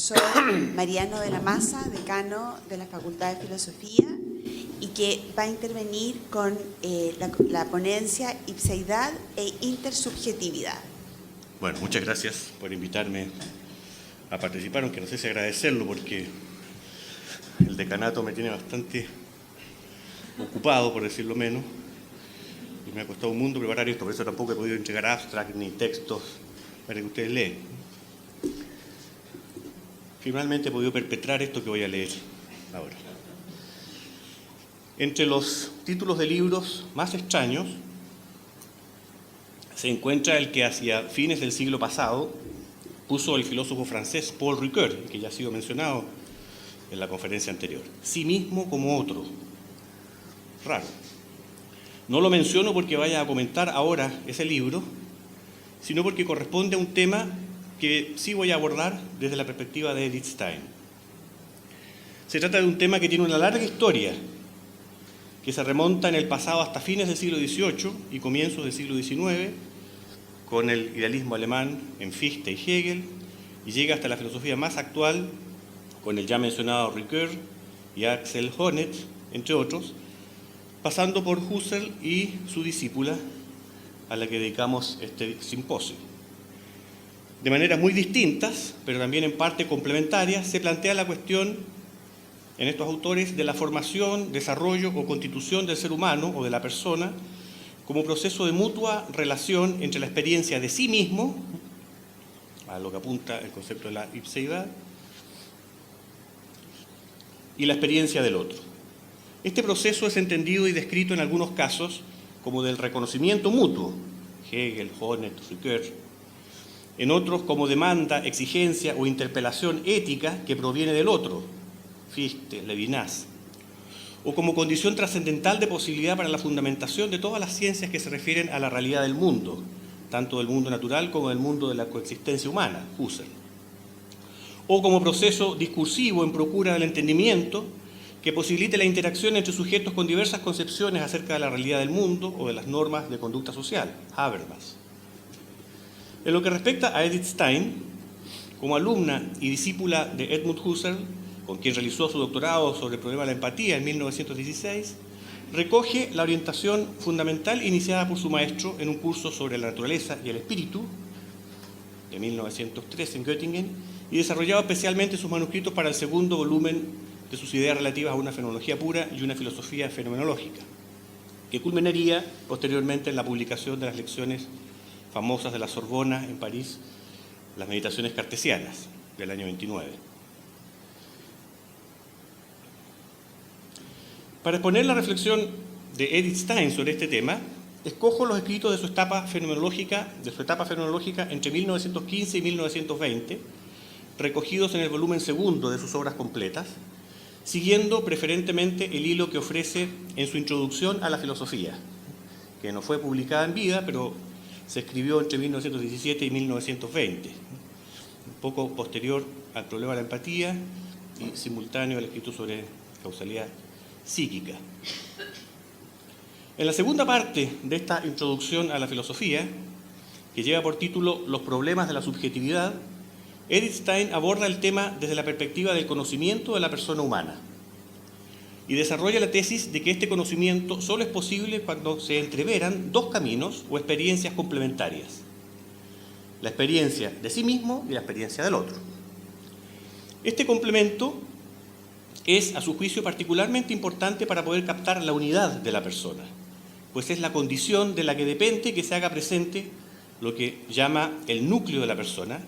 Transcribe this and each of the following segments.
profesor Mariano de la Maza, decano de la Facultad de Filosofía, y que va a intervenir con la ponencia Ipseidad e Intersubjetividad. Bueno, muchas gracias por invitarme a participar, aunque no sé si agradecerlo porque el decanato me tiene bastante ocupado, por decirlo menos, y me ha costado un mundo preparar esto, por eso tampoco he podido entregar abstracts ni textos para que ustedes lean. Finalmente he podido perpetrar esto que voy a leer ahora. Entre los títulos de libros más extraños se encuentra el que hacia fines del siglo pasado puso el filósofo francés Paul Ricoeur, que ya ha sido mencionado en la conferencia anterior. Sí mismo como otro. Raro. No lo menciono porque vaya a comentar ahora ese libro, sino porque corresponde a un tema que sí voy a abordar desde la perspectiva de Edith Stein. Se trata de un tema que tiene una larga historia, que se remonta en el pasado hasta fines del siglo XVIII y comienzos del siglo XIX, con el idealismo alemán en Fichte y Hegel, y llega hasta la filosofía más actual, con el ya mencionado Ricoeur y Axel Honneth, entre otros, pasando por Husserl y su discípula, a la que dedicamos este simposio. De maneras muy distintas, pero también en parte complementarias, se plantea la cuestión en estos autores de la formación, desarrollo o constitución del ser humano o de la persona como proceso de mutua relación entre la experiencia de sí mismo, a lo que apunta el concepto de la ipseidad, y la experiencia del otro. Este proceso es entendido y descrito en algunos casos como del reconocimiento mutuo, Hegel, Honneth, Ricoeur, en otros como demanda, exigencia o interpelación ética que proviene del otro, Fichte, Levinas, o como condición trascendental de posibilidad para la fundamentación de todas las ciencias que se refieren a la realidad del mundo, tanto del mundo natural como del mundo de la coexistencia humana, Husserl, o como proceso discursivo en procura del entendimiento que posibilite la interacción entre sujetos con diversas concepciones acerca de la realidad del mundo o de las normas de conducta social, Habermas. En lo que respecta a Edith Stein, como alumna y discípula de Edmund Husserl, con quien realizó su doctorado sobre el problema de la empatía en 1916, recoge la orientación fundamental iniciada por su maestro en un curso sobre la naturaleza y el espíritu, de 1903 en Göttingen, y desarrollado especialmente sus manuscritos para el segundo volumen de sus ideas relativas a una fenomenología pura y una filosofía fenomenológica, que culminaría posteriormente en la publicación de las lecciones famosas de la Sorbona en París, las meditaciones cartesianas, del año 29. Para exponer la reflexión de Edith Stein sobre este tema, escojo los escritos de su etapa fenomenológica entre 1915 y 1920, recogidos en el volumen segundo de sus obras completas, siguiendo preferentemente el hilo que ofrece en su introducción a la filosofía, que no fue publicada en vida, pero se escribió entre 1917 y 1920, un poco posterior al problema de la empatía y simultáneo al escrito sobre causalidad psíquica. En la segunda parte de esta introducción a la filosofía, que lleva por título Los problemas de la subjetividad, Edith Stein aborda el tema desde la perspectiva del conocimiento de la persona humana y desarrolla la tesis de que este conocimiento solo es posible cuando se entreveran dos caminos o experiencias complementarias: la experiencia de sí mismo y la experiencia del otro. Este complemento es, a su juicio, particularmente importante para poder captar la unidad de la persona, pues es la condición de la que depende que se haga presente lo que llama el núcleo de la persona,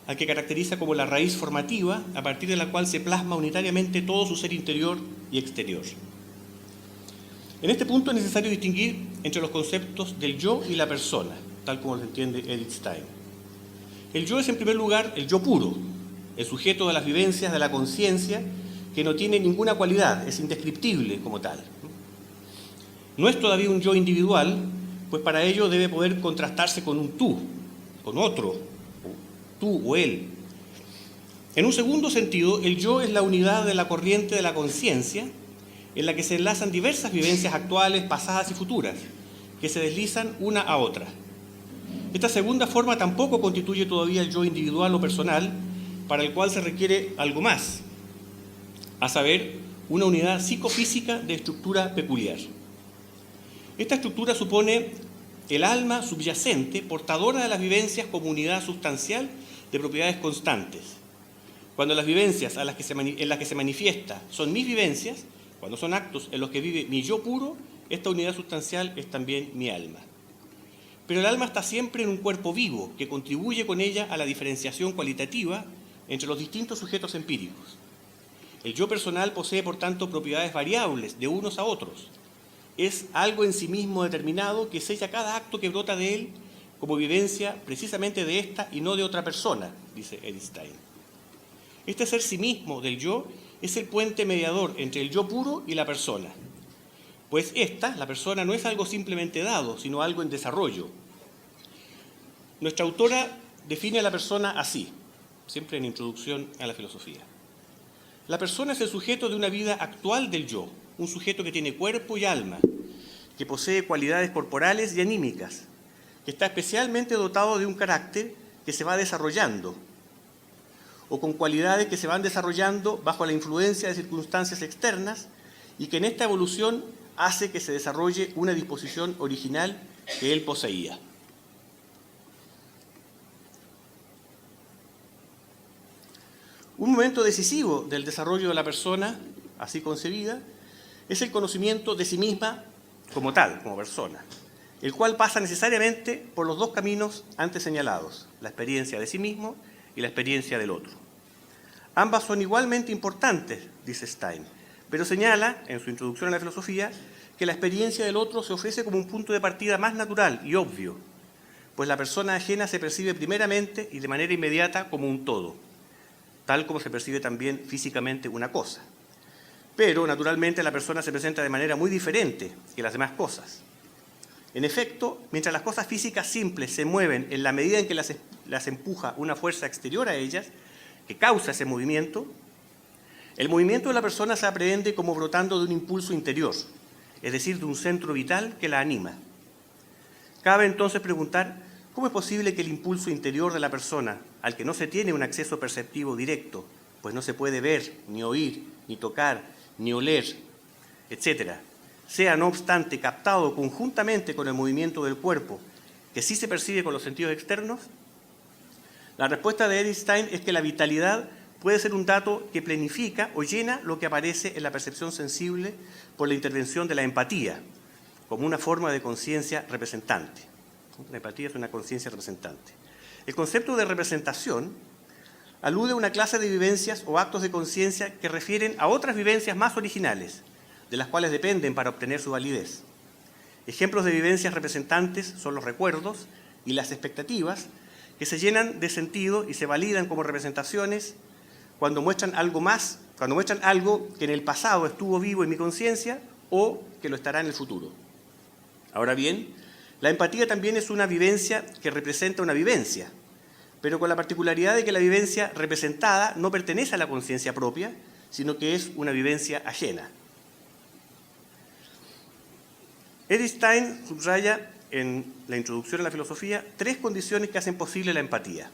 al que caracteriza como la raíz formativa a partir de la cual se plasma unitariamente todo su ser interior y exterior. En este punto es necesario distinguir entre los conceptos del yo y la persona, tal como lo entiende Edith Stein. El yo es, en primer lugar, el yo puro, el sujeto de las vivencias de la conciencia, que no tiene ninguna cualidad, es indescriptible como tal. No es todavía un yo individual, pues para ello debe poder contrastarse con un tú, con otro, tú o él. En un segundo sentido, el yo es la unidad de la corriente de la conciencia en la que se enlazan diversas vivencias actuales, pasadas y futuras, que se deslizan una a otra. Esta segunda forma tampoco constituye todavía el yo individual o personal, para el cual se requiere algo más, a saber, una unidad psicofísica de estructura peculiar. Esta estructura supone el alma subyacente, portadora de las vivencias como unidad sustancial de propiedades constantes. Cuando las vivencias en las que se manifiesta son mis vivencias, cuando son actos en los que vive mi yo puro, esta unidad sustancial es también mi alma. Pero el alma está siempre en un cuerpo vivo que contribuye con ella a la diferenciación cualitativa entre los distintos sujetos empíricos. El yo personal posee, por tanto, propiedades variables de unos a otros. Es algo en sí mismo determinado que sella cada acto que brota de él como vivencia precisamente de esta y no de otra persona, dice Edith Stein. Este ser sí mismo del yo es el puente mediador entre el yo puro y la persona. Pues la persona, no es algo simplemente dado, sino algo en desarrollo. Nuestra autora define a la persona así, siempre en Introducción a la Filosofía. La persona es el sujeto de una vida actual del yo, un sujeto que tiene cuerpo y alma, que posee cualidades corporales y anímicas, que está especialmente dotado de un carácter que se va desarrollando, o con cualidades que se van desarrollando bajo la influencia de circunstancias externas y que en esta evolución hace que se desarrolle una disposición original que él poseía. Un momento decisivo del desarrollo de la persona, así concebida, es el conocimiento de sí misma como tal, como persona, el cual pasa necesariamente por los dos caminos antes señalados, la experiencia de sí mismo y la experiencia del otro. Ambas son igualmente importantes, dice Stein, pero señala, en su Introducción a la Filosofía, que la experiencia del otro se ofrece como un punto de partida más natural y obvio, pues la persona ajena se percibe primeramente y de manera inmediata como un todo, tal como se percibe también físicamente una cosa. Pero, naturalmente, la persona se presenta de manera muy diferente que las demás cosas. En efecto, mientras las cosas físicas simples se mueven en la medida en que las empuja una fuerza exterior a ellas, que causa ese movimiento, el movimiento de la persona se aprehende como brotando de un impulso interior, es decir, de un centro vital que la anima. Cabe entonces preguntar, ¿cómo es posible que el impulso interior de la persona, al que no se tiene un acceso perceptivo directo, pues no se puede ver, ni oír, ni tocar, ni oler, etcétera, sea no obstante captado conjuntamente con el movimiento del cuerpo, que sí se percibe con los sentidos externos? La respuesta de Edith Stein es que la vitalidad puede ser un dato que planifica o llena lo que aparece en la percepción sensible por la intervención de la empatía, como una forma de conciencia representante. La empatía es una conciencia representante. El concepto de representación alude a una clase de vivencias o actos de conciencia que refieren a otras vivencias más originales, de las cuales dependen para obtener su validez. Ejemplos de vivencias representantes son los recuerdos y las expectativas, que se llenan de sentido y se validan como representaciones cuando muestran algo más, cuando muestran algo que en el pasado estuvo vivo en mi conciencia o que lo estará en el futuro. Ahora bien, la empatía también es una vivencia que representa una vivencia, pero con la particularidad de que la vivencia representada no pertenece a la conciencia propia, sino que es una vivencia ajena. Edith Stein subraya en la Introducción a la Filosofía 3 condiciones que hacen posible la empatía.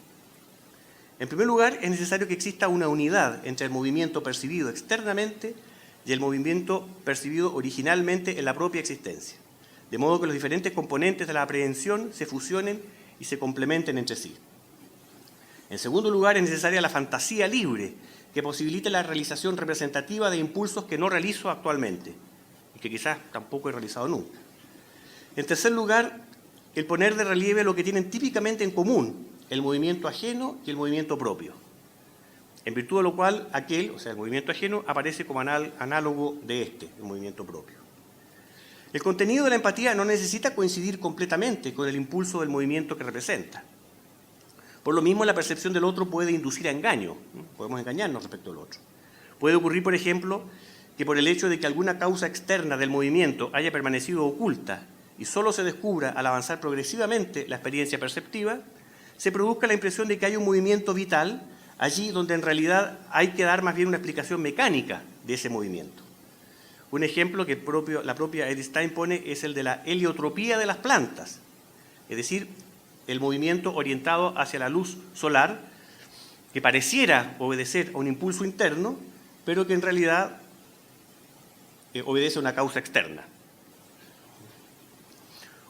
En primer lugar, es necesario que exista una unidad entre el movimiento percibido externamente y el movimiento percibido originalmente en la propia existencia, de modo que los diferentes componentes de la aprehensión se fusionen y se complementen entre sí. En segundo lugar, es necesaria la fantasía libre, que posibilite la realización representativa de impulsos que no realizo actualmente y que quizás tampoco he realizado nunca. En tercer lugar, el poner de relieve lo que tienen típicamente en común el movimiento ajeno y el movimiento propio, en virtud de lo cual aquel, o sea, el movimiento ajeno, aparece como análogo de el movimiento propio. El contenido de la empatía no necesita coincidir completamente con el impulso del movimiento que representa. Por lo mismo, la percepción del otro puede inducir a engaño, podemos engañarnos respecto al otro. Puede ocurrir, por ejemplo, que por el hecho de que alguna causa externa del movimiento haya permanecido oculta y solo se descubra al avanzar progresivamente la experiencia perceptiva, se produzca la impresión de que hay un movimiento vital allí donde en realidad hay que dar más bien una explicación mecánica de ese movimiento. Un ejemplo que la propia Edith Stein pone es el de la heliotropía de las plantas, es decir, el movimiento orientado hacia la luz solar que pareciera obedecer a un impulso interno, pero que en realidad obedece a una causa externa.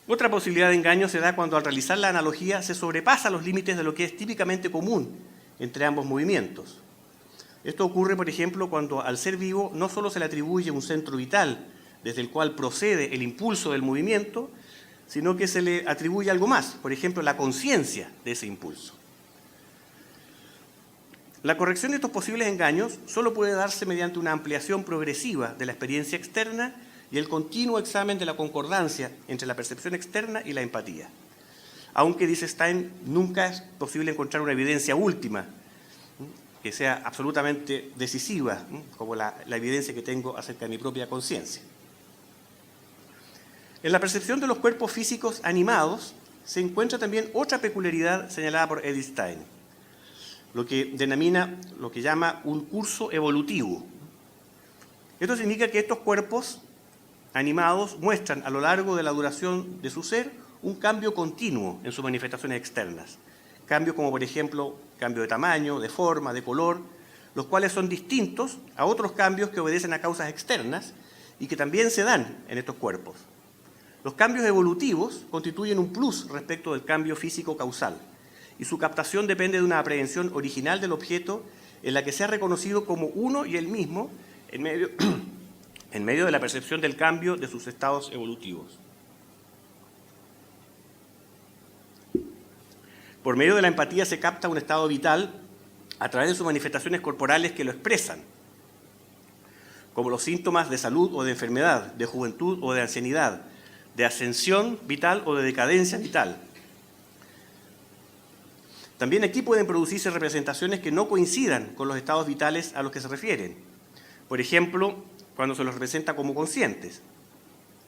Otra posibilidad de engaño se da cuando al realizar la analogía se sobrepasa los límites de lo que es típicamente común entre ambos movimientos. Esto ocurre, por ejemplo, cuando al ser vivo no solo se le atribuye un centro vital desde el cual procede el impulso del movimiento, sino que se le atribuye algo más, por ejemplo, la conciencia de ese impulso. La corrección de estos posibles engaños solo puede darse mediante una ampliación progresiva de la experiencia externa y el continuo examen de la concordancia entre la percepción externa y la empatía. Aunque, dice Stein, nunca es posible encontrar una evidencia última que sea absolutamente decisiva, como la evidencia que tengo acerca de mi propia conciencia. En la percepción de los cuerpos físicos animados se encuentra también otra peculiaridad señalada por Edith Stein, lo que llama un curso evolutivo. Esto significa que estos cuerpos animados muestran a lo largo de la duración de su ser un cambio continuo en sus manifestaciones externas. Cambios como, por ejemplo, cambio de tamaño, de forma, de color, los cuales son distintos a otros cambios que obedecen a causas externas y que también se dan en estos cuerpos. Los cambios evolutivos constituyen un plus respecto del cambio físico causal y su captación depende de una aprehensión original del objeto en la que se ha reconocido como uno y el mismo en medio de la percepción del cambio de sus estados evolutivos. Por medio de la empatía se capta un estado vital a través de sus manifestaciones corporales que lo expresan, como los síntomas de salud o de enfermedad, de juventud o de ancianidad, de ascensión vital o de decadencia vital. También aquí pueden producirse representaciones que no coincidan con los estados vitales a los que se refieren. Por ejemplo, cuando se los representa como conscientes.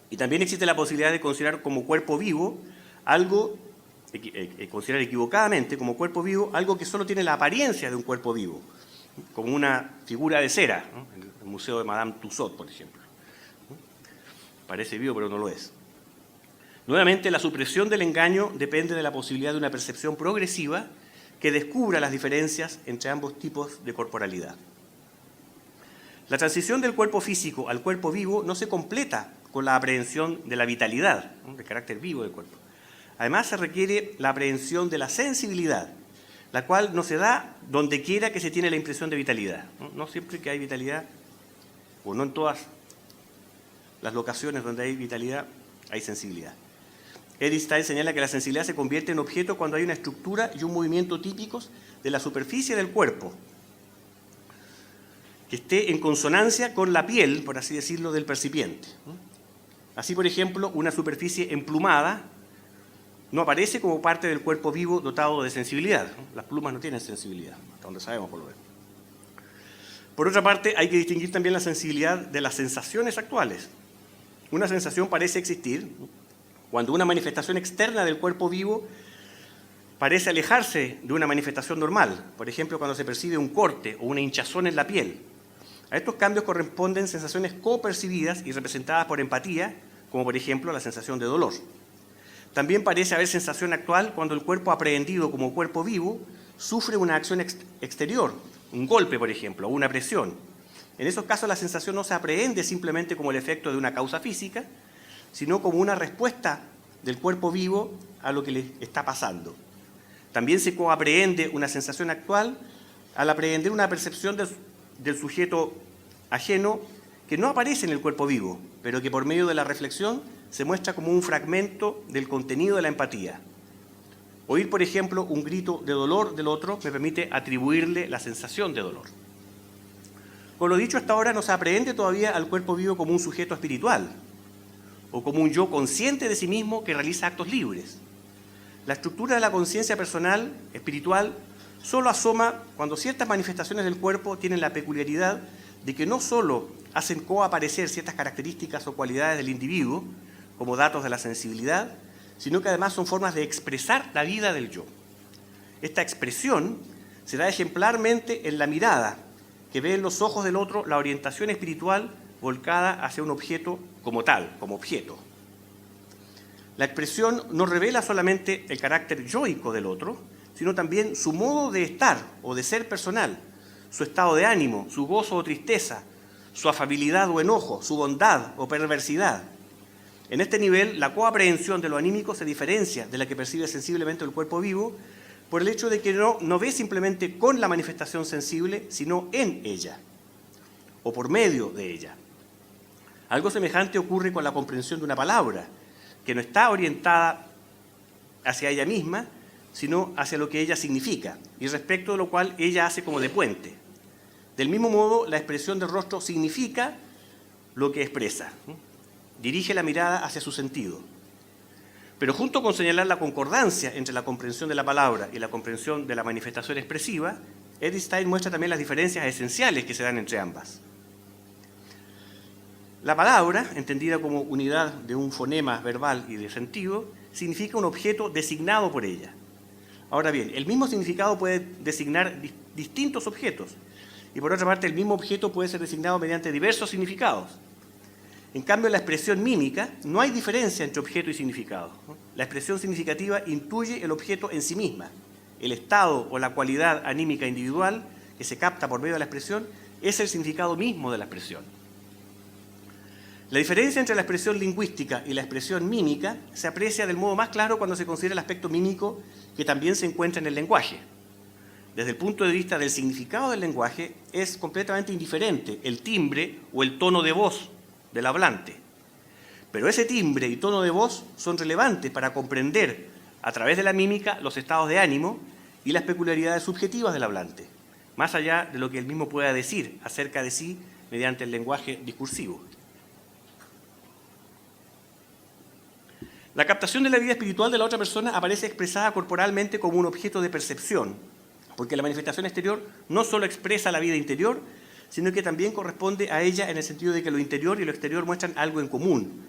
Y también existe la posibilidad de considerar como cuerpo vivo algo, considerar equivocadamente como cuerpo vivo algo que solo tiene la apariencia de un cuerpo vivo, como una figura de cera, ¿no? En el Museo de Madame Tussauds, por ejemplo. Parece vivo, pero no lo es. Nuevamente, la supresión del engaño depende de la posibilidad de una percepción progresiva que descubra las diferencias entre ambos tipos de corporalidad. La transición del cuerpo físico al cuerpo vivo no se completa con la aprehensión de la vitalidad, ¿no? Del carácter vivo del cuerpo. Además, se requiere la aprehensión de la sensibilidad, la cual no se da donde quiera que se tiene la impresión de vitalidad. No siempre que hay vitalidad, o no en todas las locaciones donde hay vitalidad, hay sensibilidad. Edith Stein señala que la sensibilidad se convierte en objeto cuando hay una estructura y un movimiento típicos de la superficie del cuerpo, que esté en consonancia con la piel, por así decirlo, del percipiente. Así, por ejemplo, una superficie emplumada no aparece como parte del cuerpo vivo dotado de sensibilidad. Las plumas no tienen sensibilidad, hasta donde sabemos por lo menos. Por otra parte, hay que distinguir también la sensibilidad de las sensaciones actuales. Una sensación parece existir cuando una manifestación externa del cuerpo vivo parece alejarse de una manifestación normal, por ejemplo, cuando se percibe un corte o una hinchazón en la piel. A estos cambios corresponden sensaciones copercibidas y representadas por empatía, como por ejemplo la sensación de dolor. También parece haber sensación actual cuando el cuerpo aprehendido como cuerpo vivo sufre una acción exterior, un golpe, por ejemplo, o una presión. En esos casos la sensación no se aprehende simplemente como el efecto de una causa física, sino como una respuesta del cuerpo vivo a lo que le está pasando. También se coaprehende una sensación actual al aprehender una percepción del sujeto ajeno que no aparece en el cuerpo vivo, pero que por medio de la reflexión se muestra como un fragmento del contenido de la empatía. Oír, por ejemplo, un grito de dolor del otro me permite atribuirle la sensación de dolor. Con lo dicho hasta ahora, no se aprehende todavía al cuerpo vivo como un sujeto espiritual o como un yo consciente de sí mismo que realiza actos libres. La estructura de la conciencia personal, espiritual, solo asoma cuando ciertas manifestaciones del cuerpo tienen la peculiaridad de que no solo hacen coaparecer ciertas características o cualidades del individuo, como datos de la sensibilidad, sino que además son formas de expresar la vida del yo. Esta expresión se da ejemplarmente en la mirada, que ve en los ojos del otro la orientación espiritual volcada hacia un objeto como tal, como objeto. La expresión no revela solamente el carácter yoico del otro, sino también su modo de estar o de ser personal, su estado de ánimo, su gozo o tristeza, su afabilidad o enojo, su bondad o perversidad. En este nivel, la coaprehensión de lo anímico se diferencia de la que percibe sensiblemente el cuerpo vivo por el hecho de que no ve simplemente con la manifestación sensible, sino en ella o por medio de ella. Algo semejante ocurre con la comprensión de una palabra, que no está orientada hacia ella misma, sino hacia lo que ella significa, y respecto de lo cual ella hace como de puente. Del mismo modo, la expresión del rostro significa lo que expresa, dirige la mirada hacia su sentido. Pero junto con señalar la concordancia entre la comprensión de la palabra y la comprensión de la manifestación expresiva, Edith Stein muestra también las diferencias esenciales que se dan entre ambas. La palabra, entendida como unidad de un fonema verbal y de sentido, significa un objeto designado por ella. Ahora bien, el mismo significado puede designar distintos objetos, y por otra parte el mismo objeto puede ser designado mediante diversos significados. En cambio, en la expresión mímica no hay diferencia entre objeto y significado. La expresión significativa intuye el objeto en sí misma. El estado o la cualidad anímica individual que se capta por medio de la expresión es el significado mismo de la expresión. La diferencia entre la expresión lingüística y la expresión mímica se aprecia del modo más claro cuando se considera el aspecto mímico que también se encuentra en el lenguaje. Desde el punto de vista del significado del lenguaje, es completamente indiferente el timbre o el tono de voz del hablante. Pero ese timbre y tono de voz son relevantes para comprender, a través de la mímica, los estados de ánimo y las peculiaridades subjetivas del hablante, más allá de lo que él mismo pueda decir acerca de sí mediante el lenguaje discursivo. La captación de la vida espiritual de la otra persona aparece expresada corporalmente como un objeto de percepción, porque la manifestación exterior no solo expresa la vida interior, sino que también corresponde a ella en el sentido de que lo interior y lo exterior muestran algo en común,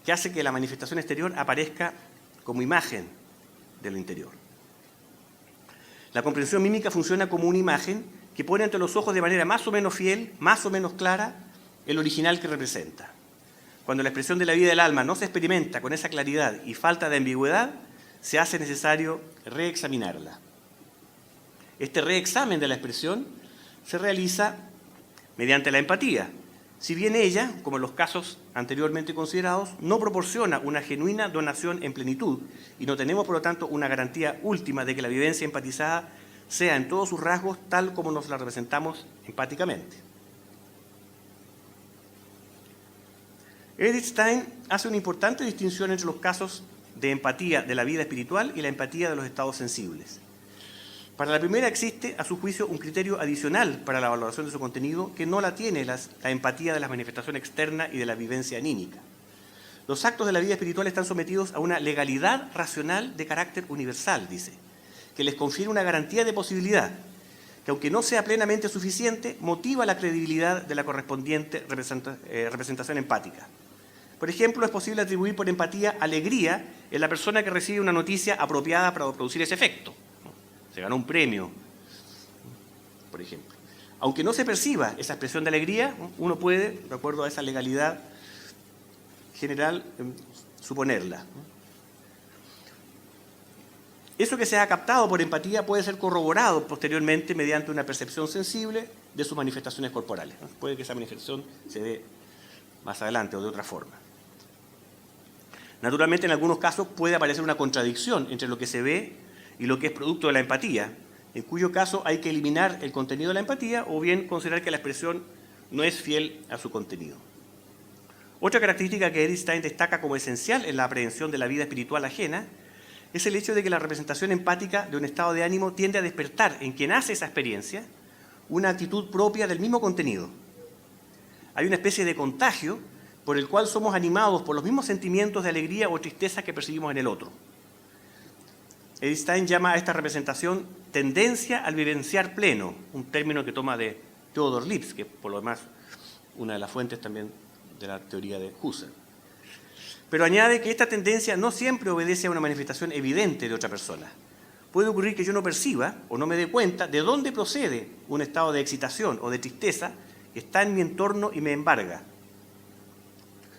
que hace que la manifestación exterior aparezca como imagen de lo interior. La comprensión mímica funciona como una imagen que pone ante los ojos de manera más o menos fiel, más o menos clara, el original que representa. Cuando la expresión de la vida del alma no se experimenta con esa claridad y falta de ambigüedad, se hace necesario reexaminarla. Este reexamen de la expresión se realiza mediante la empatía, si bien ella, como en los casos anteriormente considerados, no proporciona una genuina donación en plenitud y no tenemos, por lo tanto, una garantía última de que la vivencia empatizada sea en todos sus rasgos tal como nos la representamos empáticamente. Edith Stein hace una importante distinción entre los casos de empatía de la vida espiritual y la empatía de los estados sensibles. Para la primera existe, a su juicio, un criterio adicional para la valoración de su contenido que no la tiene la empatía de la manifestación externa y de la vivencia anímica. Los actos de la vida espiritual están sometidos a una legalidad racional de carácter universal, dice, que les confiere una garantía de posibilidad, que aunque no sea plenamente suficiente, motiva la credibilidad de la correspondiente representación empática. Por ejemplo, es posible atribuir por empatía alegría en la persona que recibe una noticia apropiada para producir ese efecto. Se ganó un premio, por ejemplo. Aunque no se perciba esa expresión de alegría, uno puede, de acuerdo a esa legalidad general, suponerla. Eso que se ha captado por empatía puede ser corroborado posteriormente mediante una percepción sensible de sus manifestaciones corporales. Puede que esa manifestación se dé más adelante o de otra forma. Naturalmente, en algunos casos puede aparecer una contradicción entre lo que se ve y lo que es producto de la empatía, en cuyo caso hay que eliminar el contenido de la empatía o bien considerar que la expresión no es fiel a su contenido. Otra característica que Edith Stein destaca como esencial en la aprehensión de la vida espiritual ajena es el hecho de que la representación empática de un estado de ánimo tiende a despertar en quien hace esa experiencia una actitud propia del mismo contenido. Hay una especie de contagio por el cual somos animados por los mismos sentimientos de alegría o tristeza que percibimos en el otro. Edith Stein llama a esta representación tendencia al vivenciar pleno, un término que toma de Theodor Lipps, que por lo demás una de las fuentes también de la teoría de Husserl. Pero añade que esta tendencia no siempre obedece a una manifestación evidente de otra persona. Puede ocurrir que yo no perciba o no me dé cuenta de dónde procede un estado de excitación o de tristeza que está en mi entorno y me embarga.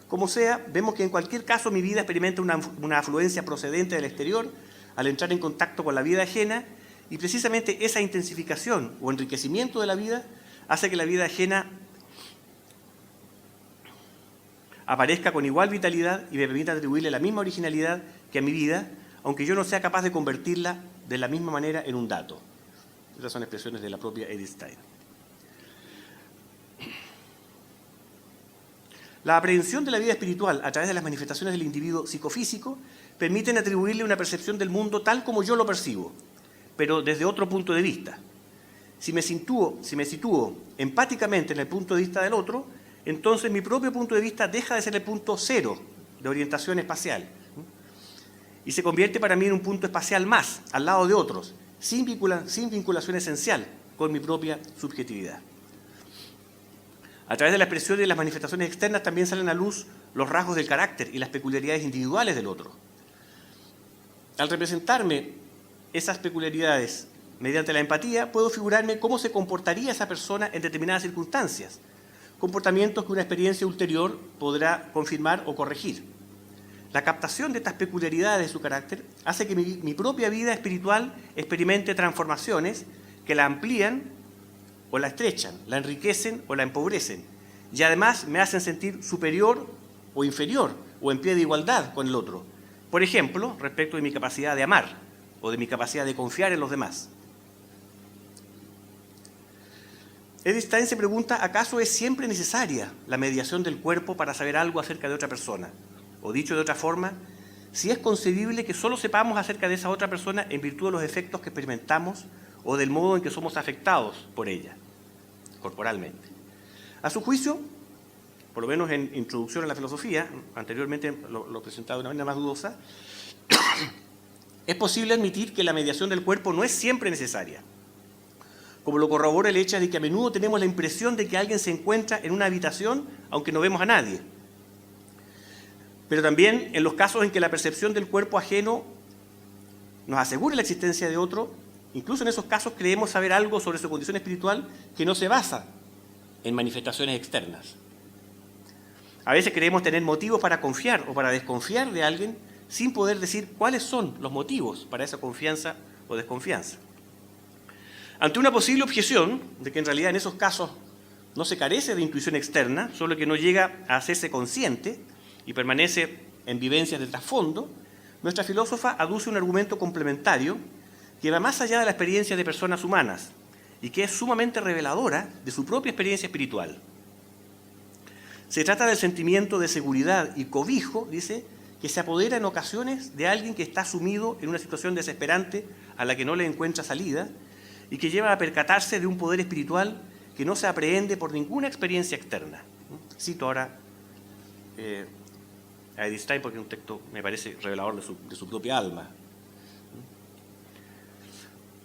Como sea, vemos que en cualquier caso mi vida experimenta una afluencia procedente del exterior al entrar en contacto con la vida ajena Y precisamente esa intensificación o enriquecimiento de la vida hace que la vida ajena aparezca con igual vitalidad y me permita atribuirle la misma originalidad que a mi vida, aunque yo no sea capaz de convertirla de la misma manera en un dato. Esas son expresiones de la propia Edith Stein. La aprehensión de la vida espiritual a través de las manifestaciones del individuo psicofísico permiten atribuirle una percepción del mundo tal como yo lo percibo, pero desde otro punto de vista. Si me sitúo empáticamente en el punto de vista del otro, entonces mi propio punto de vista deja de ser el punto cero de orientación espacial y se convierte para mí en un punto espacial más, al lado de otros, sin vinculación esencial con mi propia subjetividad. A través de la expresión y de las manifestaciones externas también salen a luz los rasgos del carácter y las peculiaridades individuales del otro. Al representarme esas peculiaridades mediante la empatía, puedo figurarme cómo se comportaría esa persona en determinadas circunstancias, comportamientos que una experiencia ulterior podrá confirmar o corregir. La captación de estas peculiaridades de su carácter hace que mi propia vida espiritual experimente transformaciones que la amplían o la estrechan, la enriquecen o la empobrecen, y además me hacen sentir superior o inferior o en pie de igualdad con el otro. Por ejemplo, respecto de mi capacidad de amar o de mi capacidad de confiar en los demás. Edith Stein se pregunta, ¿acaso es siempre necesaria la mediación del cuerpo para saber algo acerca de otra persona? O dicho de otra forma, si es concebible que solo sepamos acerca de esa otra persona en virtud de los efectos que experimentamos o del modo en que somos afectados por ella, corporalmente. A su juicio, por lo menos en Introducción a la Filosofía, anteriormente lo presentaba de una manera más dudosa, es posible admitir que la mediación del cuerpo no es siempre necesaria, como lo corrobora el hecho de que a menudo tenemos la impresión de que alguien se encuentra en una habitación aunque no vemos a nadie. Pero también en los casos en que la percepción del cuerpo ajeno nos asegura la existencia de otro, incluso en esos casos creemos saber algo sobre su condición espiritual que no se basa en manifestaciones externas. A veces creemos tener motivos para confiar o para desconfiar de alguien sin poder decir cuáles son los motivos para esa confianza o desconfianza. Ante una posible objeción de que en realidad en esos casos no se carece de intuición externa, solo que no llega a hacerse consciente y permanece en vivencias de trasfondo, nuestra filósofa aduce un argumento complementario que va más allá de la experiencia de personas humanas y que es sumamente reveladora de su propia experiencia espiritual. Se trata del sentimiento de seguridad y cobijo, dice, que se apodera en ocasiones de alguien que está sumido en una situación desesperante a la que no le encuentra salida y que lleva a percatarse de un poder espiritual que no se aprehende por ninguna experiencia externa. Cito ahora a Edith Stein porque es un texto, me parece, revelador de su propia alma.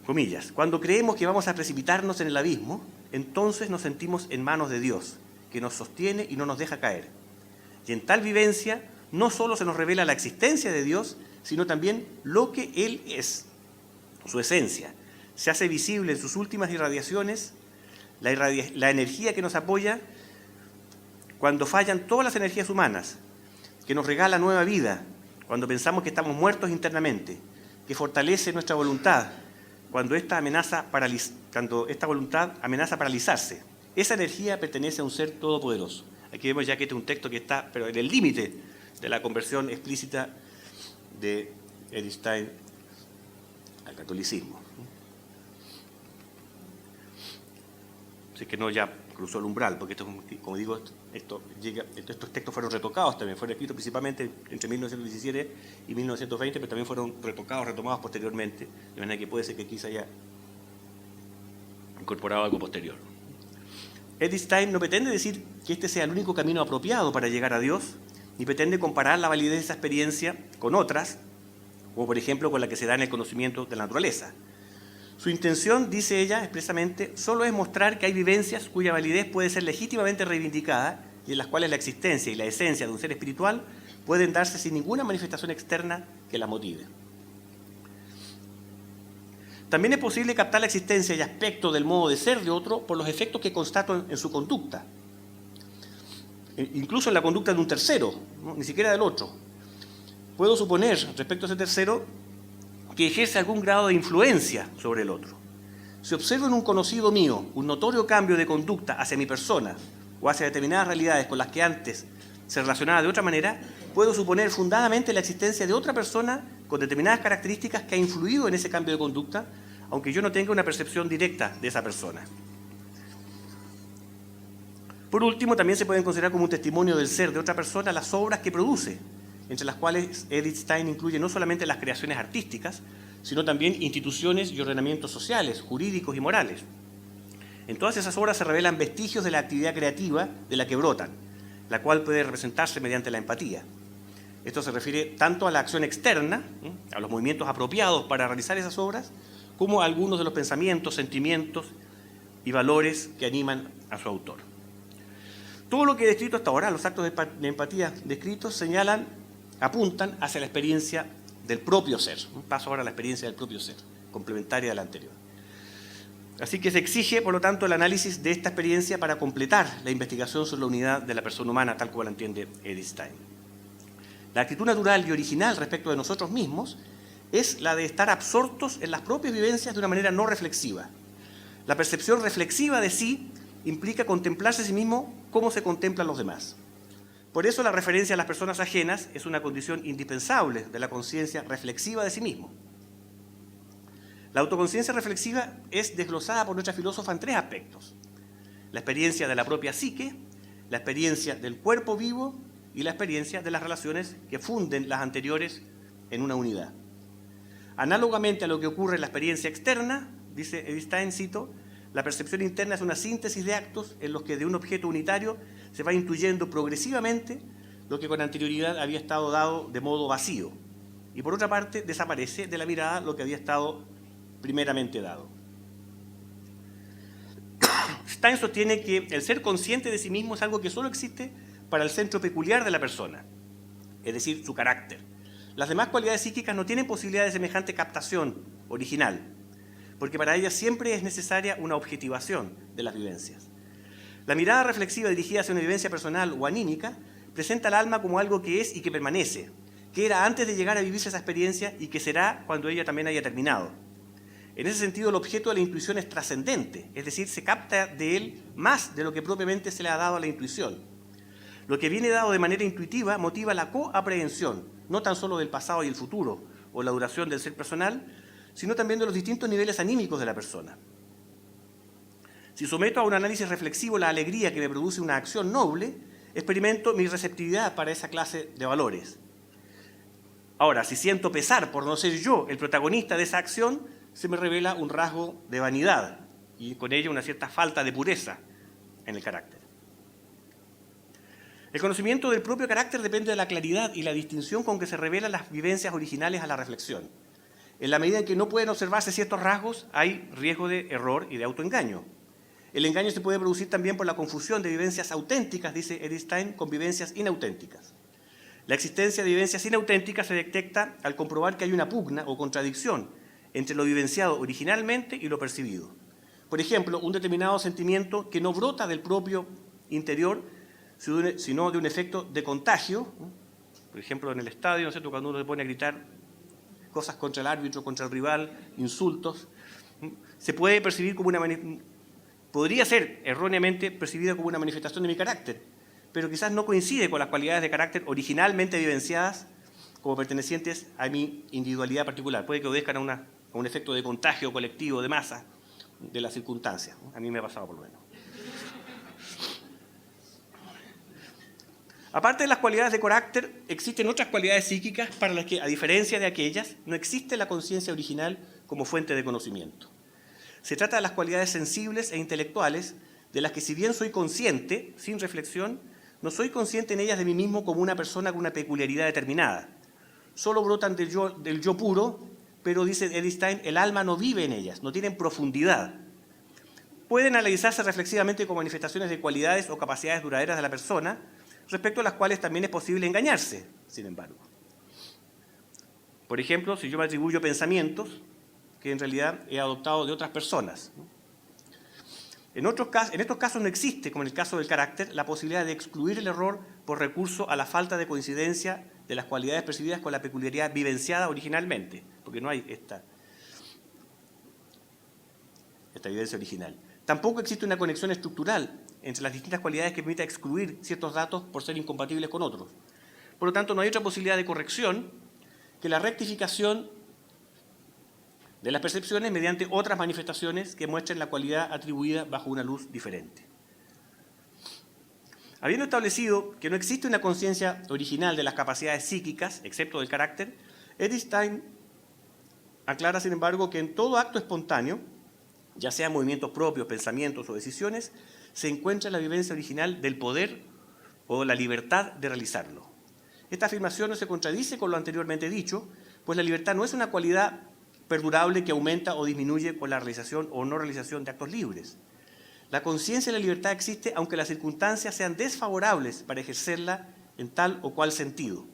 Comillas, cuando creemos que vamos a precipitarnos en el abismo, entonces nos sentimos en manos de Dios, que nos sostiene y no nos deja caer. Y en tal vivencia no solo se nos revela la existencia de Dios, sino también lo que Él es, su esencia. Se hace visible en sus últimas irradiaciones la energía que nos apoya cuando fallan todas las energías humanas, que nos regala nueva vida cuando pensamos que estamos muertos internamente, que fortalece nuestra voluntad cuando esta voluntad amenaza paralizarse. Esa energía pertenece a un ser todopoderoso. Aquí vemos ya que este es un texto que está pero en el límite de la conversión explícita de Edith Stein al catolicismo. Así que no ya cruzó el umbral, porque esto, como digo, estos textos fueron retocados también, fueron escritos principalmente entre 1917 y 1920, pero también fueron retomados posteriormente, de manera que puede ser que quizá haya incorporado algo posterior. Edith Stein no pretende decir que este sea el único camino apropiado para llegar a Dios, ni pretende comparar la validez de esa experiencia con otras, como por ejemplo con la que se da en el conocimiento de la naturaleza. Su intención, dice ella expresamente, solo es mostrar que hay vivencias cuya validez puede ser legítimamente reivindicada y en las cuales la existencia y la esencia de un ser espiritual pueden darse sin ninguna manifestación externa que la motive. También es posible captar la existencia y aspecto del modo de ser de otro por los efectos que constato en su conducta, incluso en la conducta de un tercero, ¿no? Ni siquiera del otro. Puedo suponer, respecto a ese tercero, que ejerce algún grado de influencia sobre el otro. Si observo en un conocido mío un notorio cambio de conducta hacia mi persona o hacia determinadas realidades con las que antes se relacionaba de otra manera, puedo suponer fundadamente la existencia de otra persona con determinadas características que ha influido en ese cambio de conducta, aunque yo no tenga una percepción directa de esa persona. Por último, también se pueden considerar como un testimonio del ser de otra persona las obras que produce, entre las cuales Edith Stein incluye no solamente las creaciones artísticas, sino también instituciones y ordenamientos sociales, jurídicos y morales. En todas esas obras se revelan vestigios de la actividad creativa de la que brotan, la cual puede representarse mediante la empatía. Esto se refiere tanto a la acción externa, a los movimientos apropiados para realizar esas obras, como a algunos de los pensamientos, sentimientos y valores que animan a su autor. Todo lo que he descrito hasta ahora, los actos de empatía descritos, apuntan hacia la experiencia del propio ser. Paso ahora a la experiencia del propio ser, complementaria de la anterior. Así que se exige, por lo tanto, el análisis de esta experiencia para completar la investigación sobre la unidad de la persona humana, tal como la entiende Edith Stein. La actitud natural y original respecto de nosotros mismos es la de estar absortos en las propias vivencias de una manera no reflexiva. La percepción reflexiva de sí implica contemplarse a sí mismo como se contemplan los demás. Por eso la referencia a las personas ajenas es una condición indispensable de la conciencia reflexiva de sí mismo. La autoconciencia reflexiva es desglosada por nuestra filósofa en tres aspectos: la experiencia de la propia psique, la experiencia del cuerpo vivo y la experiencia de las relaciones que funden las anteriores en una unidad. Análogamente a lo que ocurre en la experiencia externa, dice Edith Stein, cito, la percepción interna es una síntesis de actos en los que de un objeto unitario se va intuyendo progresivamente lo que con anterioridad había estado dado de modo vacío, y por otra parte desaparece de la mirada lo que había estado primeramente dado. Stein sostiene que el ser consciente de sí mismo es algo que solo existe para el centro peculiar de la persona, es decir, su carácter. Las demás cualidades psíquicas no tienen posibilidad de semejante captación original, porque para ellas siempre es necesaria una objetivación de las vivencias. La mirada reflexiva dirigida hacia una vivencia personal o anímica presenta al alma como algo que es y que permanece, que era antes de llegar a vivirse esa experiencia y que será cuando ella también haya terminado. En ese sentido, el objeto de la intuición es trascendente, es decir, se capta de él más de lo que propiamente se le ha dado a la intuición. Lo que viene dado de manera intuitiva motiva la coaprehensión, no tan solo del pasado y el futuro, o la duración del ser personal, sino también de los distintos niveles anímicos de la persona. Si someto a un análisis reflexivo la alegría que me produce una acción noble, experimento mi receptividad para esa clase de valores. Ahora, si siento pesar por no ser yo el protagonista de esa acción, se me revela un rasgo de vanidad y con ello una cierta falta de pureza en el carácter. El conocimiento del propio carácter depende de la claridad y la distinción con que se revelan las vivencias originales a la reflexión. En la medida en que no pueden observarse ciertos rasgos, hay riesgo de error y de autoengaño. El engaño se puede producir también por la confusión de vivencias auténticas, dice Edith Stein, con vivencias inauténticas. La existencia de vivencias inauténticas se detecta al comprobar que hay una pugna o contradicción entre lo vivenciado originalmente y lo percibido. Por ejemplo, un determinado sentimiento que no brota del propio interior, sino de un efecto de contagio. Por ejemplo, en el estadio, ¿no es cierto?, cuando uno se pone a gritar cosas contra el árbitro, contra el rival, insultos, se puede percibir como podría ser erróneamente percibida como una manifestación de mi carácter, pero quizás no coincide con las cualidades de carácter originalmente vivenciadas como pertenecientes a mi individualidad particular. Puede que obedezcan a un efecto de contagio colectivo, de masa, de las circunstancias. A mí me ha pasado por lo menos. Aparte de las cualidades de carácter, existen otras cualidades psíquicas para las que, a diferencia de aquellas, no existe la conciencia original como fuente de conocimiento. Se trata de las cualidades sensibles e intelectuales, de las que si bien soy consciente, sin reflexión, no soy consciente en ellas de mí mismo como una persona con una peculiaridad determinada. Solo brotan del yo puro, pero, dice Edith Stein, el alma no vive en ellas, no tienen profundidad. Pueden analizarse reflexivamente como manifestaciones de cualidades o capacidades duraderas de la persona, respecto a las cuales también es posible engañarse, sin embargo. Por ejemplo, si yo me atribuyo pensamientos que en realidad he adoptado de otras personas, ¿no? En estos casos no existe, como en el caso del carácter, la posibilidad de excluir el error por recurso a la falta de coincidencia de las cualidades percibidas con la peculiaridad vivenciada originalmente, porque no hay esta vivencia original. Tampoco existe una conexión estructural entre las distintas cualidades que permita excluir ciertos datos por ser incompatibles con otros. Por lo tanto, no hay otra posibilidad de corrección que la rectificación de las percepciones mediante otras manifestaciones que muestren la cualidad atribuida bajo una luz diferente. Habiendo establecido que no existe una conciencia original de las capacidades psíquicas, excepto del carácter, Edith Stein aclara, sin embargo, que en todo acto espontáneo, ya sean movimientos propios, pensamientos o decisiones, se encuentra la vivencia original del poder o la libertad de realizarlo. Esta afirmación no se contradice con lo anteriormente dicho, pues la libertad no es una cualidad perdurable que aumenta o disminuye con la realización o no realización de actos libres. La conciencia de la libertad existe aunque las circunstancias sean desfavorables para ejercerla en tal o cual sentido.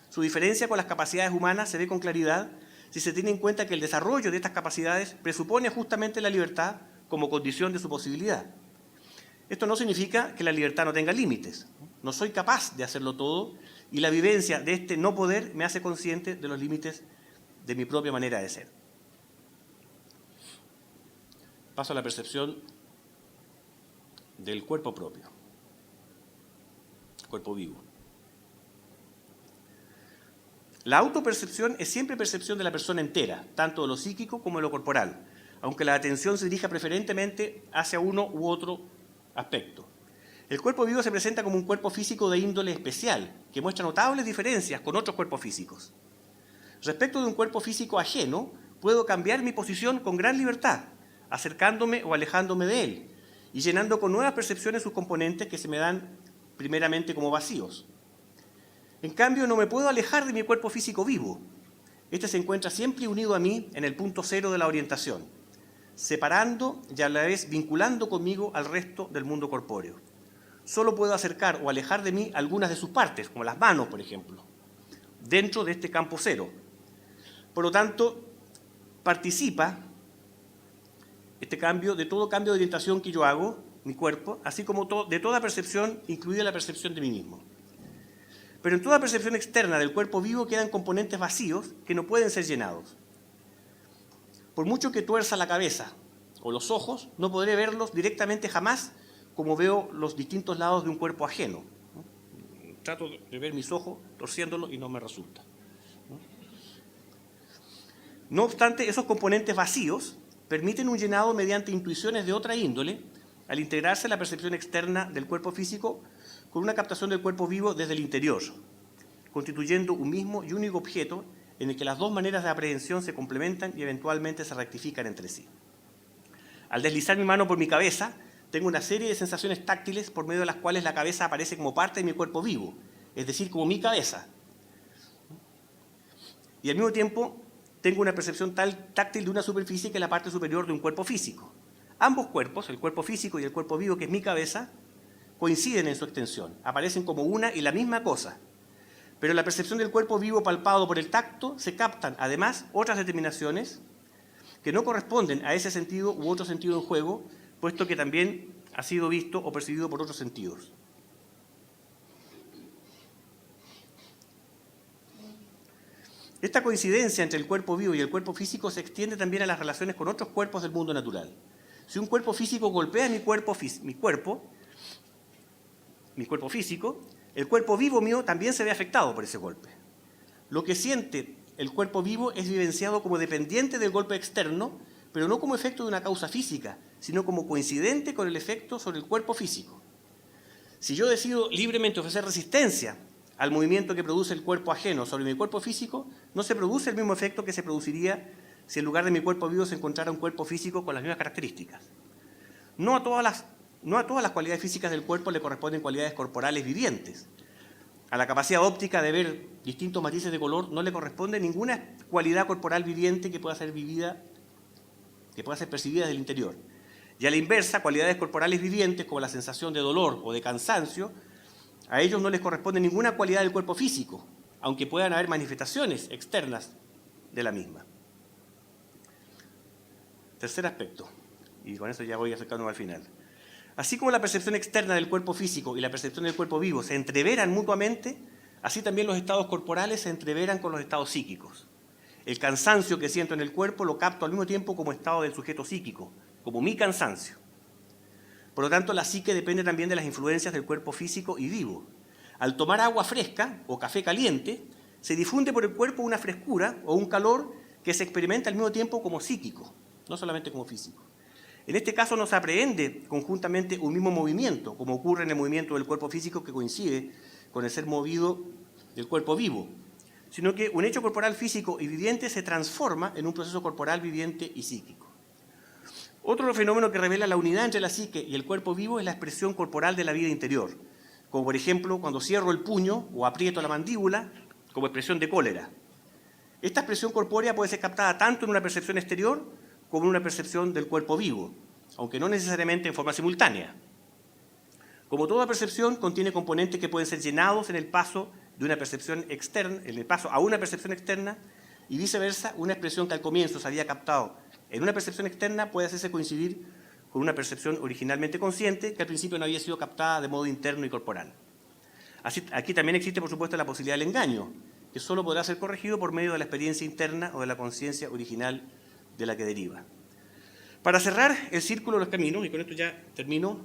Su diferencia con las capacidades humanas se ve con claridad si se tiene en cuenta que el desarrollo de estas capacidades presupone justamente la libertad como condición de su posibilidad. Esto no significa que la libertad no tenga límites. No soy capaz de hacerlo todo y la vivencia de este no poder me hace consciente de los límites de mi propia manera de ser. Paso a la percepción del cuerpo propio, cuerpo vivo. La autopercepción es siempre percepción de la persona entera, tanto de lo psíquico como de lo corporal, aunque la atención se dirija preferentemente hacia uno u otro aspecto. El cuerpo vivo se presenta como un cuerpo físico de índole especial, que muestra notables diferencias con otros cuerpos físicos. Respecto de un cuerpo físico ajeno, puedo cambiar mi posición con gran libertad, acercándome o alejándome de él, y llenando con nuevas percepciones sus componentes que se me dan primeramente como vacíos. En cambio, no me puedo alejar de mi cuerpo físico vivo. Este se encuentra siempre unido a mí en el punto cero de la orientación, separando y a la vez vinculando conmigo al resto del mundo corpóreo. Solo puedo acercar o alejar de mí algunas de sus partes, como las manos, por ejemplo, dentro de este campo cero. Por lo tanto, participa este cambio de todo cambio de orientación que yo hago, mi cuerpo, así como de toda percepción, incluida la percepción de mí mismo. Pero en toda percepción externa del cuerpo vivo quedan componentes vacíos que no pueden ser llenados. Por mucho que tuerza la cabeza o los ojos, no podré verlos directamente jamás como veo los distintos lados de un cuerpo ajeno. Trato de ver mis ojos torciéndolos y no me resulta. No obstante, esos componentes vacíos permiten un llenado mediante intuiciones de otra índole al integrarse la percepción externa del cuerpo físico con una captación del cuerpo vivo desde el interior, constituyendo un mismo y único objeto en el que las dos maneras de aprehensión se complementan y eventualmente se rectifican entre sí. Al deslizar mi mano por mi cabeza, tengo una serie de sensaciones táctiles por medio de las cuales la cabeza aparece como parte de mi cuerpo vivo, es decir, como mi cabeza. Y al mismo tiempo tengo una percepción táctil de una superficie que es la parte superior de un cuerpo físico. Ambos cuerpos, el cuerpo físico y el cuerpo vivo, que es mi cabeza, coinciden en su extensión, aparecen como una y la misma cosa. Pero en la percepción del cuerpo vivo palpado por el tacto se captan, además, otras determinaciones que no corresponden a ese sentido u otro sentido en juego, puesto que también ha sido visto o percibido por otros sentidos. Esta coincidencia entre el cuerpo vivo y el cuerpo físico se extiende también a las relaciones con otros cuerpos del mundo natural. Si un cuerpo físico golpea mi cuerpo físico, el cuerpo vivo mío también se ve afectado por ese golpe. Lo que siente el cuerpo vivo es vivenciado como dependiente del golpe externo, pero no como efecto de una causa física, sino como coincidente con el efecto sobre el cuerpo físico. Si yo decido libremente ofrecer resistencia al movimiento que produce el cuerpo ajeno sobre mi cuerpo físico, no se produce el mismo efecto que se produciría si en lugar de mi cuerpo vivo se encontrara un cuerpo físico con las mismas características. No a todas las cualidades físicas del cuerpo le corresponden cualidades corporales vivientes. A la capacidad óptica de ver distintos matices de color no le corresponde ninguna cualidad corporal viviente que pueda ser percibida desde el interior. Y a la inversa, cualidades corporales vivientes como la sensación de dolor o de cansancio, a ellos no les corresponde ninguna cualidad del cuerpo físico, aunque puedan haber manifestaciones externas de la misma. Tercer aspecto, y con eso ya voy acercándonos al final. Así como la percepción externa del cuerpo físico y la percepción del cuerpo vivo se entreveran mutuamente, Así también los estados corporales se entreveran con los estados psíquicos. El cansancio que siento en el cuerpo lo capto al mismo tiempo como estado del sujeto psíquico, como mi cansancio. Por lo tanto, la psique depende también de las influencias del cuerpo físico y vivo. Al tomar agua fresca o café caliente, se difunde por el cuerpo una frescura o un calor que se experimenta al mismo tiempo como psíquico, no solamente como físico. En este caso no se aprehende conjuntamente un mismo movimiento, como ocurre en el movimiento del cuerpo físico que coincide con el ser movido del cuerpo vivo, sino que un hecho corporal físico y viviente se transforma en un proceso corporal viviente y psíquico. Otro fenómeno que revela la unidad entre la psique y el cuerpo vivo es la expresión corporal de la vida interior, como por ejemplo cuando cierro el puño o aprieto la mandíbula como expresión de cólera. Esta expresión corpórea puede ser captada tanto en una percepción exterior como en una percepción del cuerpo vivo, aunque no necesariamente en forma simultánea. Como toda percepción, contiene componentes que pueden ser llenados en el paso de una percepción externa, en el paso a una percepción externa, y viceversa, una expresión que al comienzo se había captado en una percepción externa puede hacerse coincidir con una percepción originalmente consciente que al principio no había sido captada de modo interno y corporal. Así, aquí también existe, por supuesto, la posibilidad del engaño, que solo podrá ser corregido por medio de la experiencia interna o de la conciencia original de la que deriva. Para cerrar el círculo de los caminos, y con esto ya termino,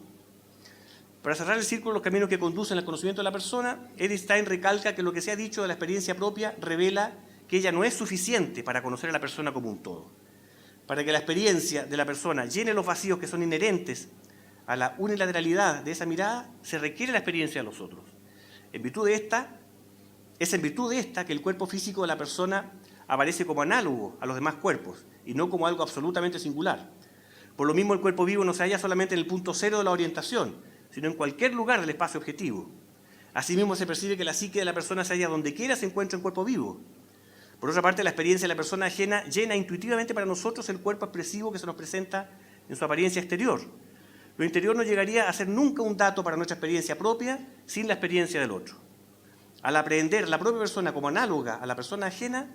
para cerrar el círculo de los caminos que conducen al conocimiento de la persona, Edith Stein recalca que lo que se ha dicho de la experiencia propia revela que ella no es suficiente para conocer a la persona como un todo. Para que la experiencia de la persona llene los vacíos que son inherentes a la unilateralidad de esa mirada, se requiere la experiencia de los otros. Es en virtud de esta que el cuerpo físico de la persona aparece como análogo a los demás cuerpos y no como algo absolutamente singular. Por lo mismo, el cuerpo vivo no se halla solamente en el punto cero de la orientación, sino en cualquier lugar del espacio objetivo. Asimismo, se percibe que la psique de la persona se halla donde quiera se encuentra en cuerpo vivo. Por otra parte, la experiencia de la persona ajena llena intuitivamente para nosotros el cuerpo expresivo que se nos presenta en su apariencia exterior. Lo interior no llegaría a ser nunca un dato para nuestra experiencia propia sin la experiencia del otro. Al aprehender la propia persona como análoga a la persona ajena,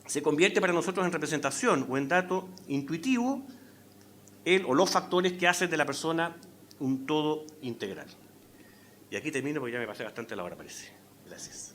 se convierte para nosotros en representación o en dato intuitivo el o los factores que hacen de la persona un todo integral. Y aquí termino porque ya me pasé bastante la hora, parece. Gracias.